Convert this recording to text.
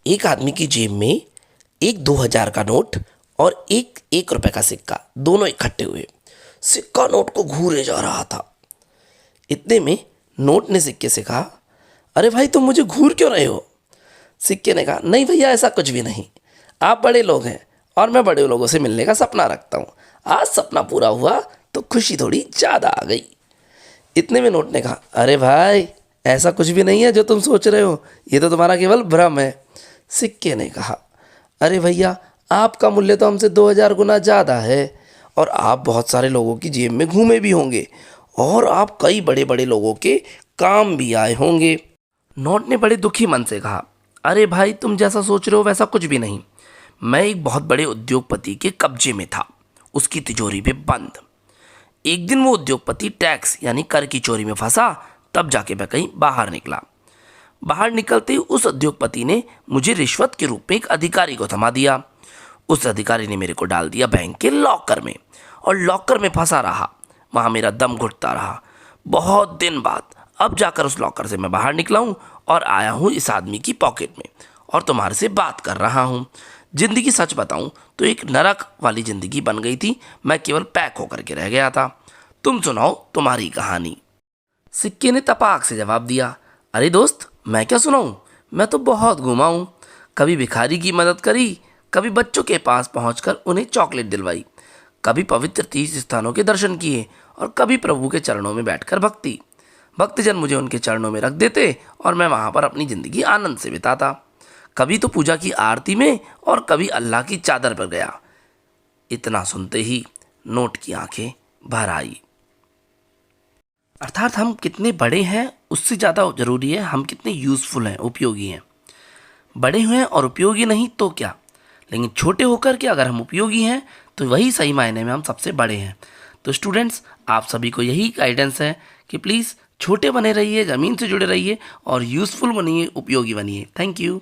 एक आदमी की जेब में एक 2000 का नोट और एक 1 रुपए का सिक्का दोनों इकट्ठे हुए। सिक्का नोट को घूरे जा रहा था। इतने में नोट ने सिक्के से कहा, अरे भाई तुम मुझे घूर क्यों रहे हो? सिक्के ने कहा, नहीं भैया ऐसा कुछ भी नहीं, आप बड़े लोग हैं और मैं बड़े लोगों से मिलने का सपना रखता हूँ। आज सपना पूरा हुआ तो खुशी थोड़ी ज़्यादा आ गई। इतने में नोट ने कहा, अरे भाई ऐसा कुछ भी नहीं है जो तुम सोच रहे हो, ये तो तुम्हारा केवल भ्रम है। सिक्के ने कहा, अरे भैया आपका मूल्य तो हमसे 2000 गुना ज़्यादा है और आप बहुत सारे लोगों की जेब में घूमे भी होंगे और आप कई बड़े बड़े लोगों के काम भी आए होंगे। नोट ने बड़े दुखी मन से कहा, अरे भाई तुम जैसा सोच रहे हो वैसा कुछ भी नहीं। मैं एक बहुत बड़े उद्योगपति के कब्जे में था, उसकी तिजोरी में बंद। एक दिन वो उद्योगपति टैक्स यानी कर की चोरी में फंसा, तब जाके मैं कहीं बाहर निकला। बाहर निकलते ही उस उद्योगपति ने मुझे रिश्वत के रूप में एक अधिकारी को थमा दिया। उस अधिकारी ने मेरे को डाल दिया बैंक के लॉकर में और लॉकर में फंसा रहा। वहाँ मेरा दम घुटता रहा। बहुत दिन बाद अब जाकर उस लॉकर से मैं बाहर निकला हूँ और आया हूँ इस आदमी की पॉकेट में और तुम्हारे से बात कर रहा हूँ। जिंदगी सच बताऊँ तो एक नरक वाली जिंदगी बन गई थी। मैं केवल पैक होकर के रह गया था। तुम सुनाओ तुम्हारी कहानी। सिक्के ने तपाक से जवाब दिया, अरे दोस्त मैं क्या सुनाऊं, मैं तो बहुत घूमा हूँ। कभी भिखारी की मदद करी, कभी बच्चों के पास पहुंचकर उन्हें चॉकलेट दिलवाई, कभी पवित्र तीर्थ स्थानों के दर्शन किए और कभी प्रभु के चरणों में बैठकर भक्तजन मुझे उनके चरणों में रख देते और मैं वहाँ पर अपनी ज़िंदगी आनंद से बिताता। कभी तो पूजा की आरती में और कभी अल्लाह की चादर पर गया। इतना सुनते ही नोट की आंखें भर आई। अर्थात हम कितने बड़े हैं उससे ज़्यादा ज़रूरी है हम कितने यूज़फुल हैं, उपयोगी हैं। बड़े हुए और उपयोगी नहीं तो क्या, लेकिन छोटे होकर के अगर हम उपयोगी हैं तो वही सही मायने में हम सबसे बड़े हैं। तो स्टूडेंट्स आप सभी को यही गाइडेंस है कि प्लीज़ छोटे बने रहिए, ज़मीन से जुड़े रहिए और यूज़फुल बनिए, उपयोगी बनिए। Thank you.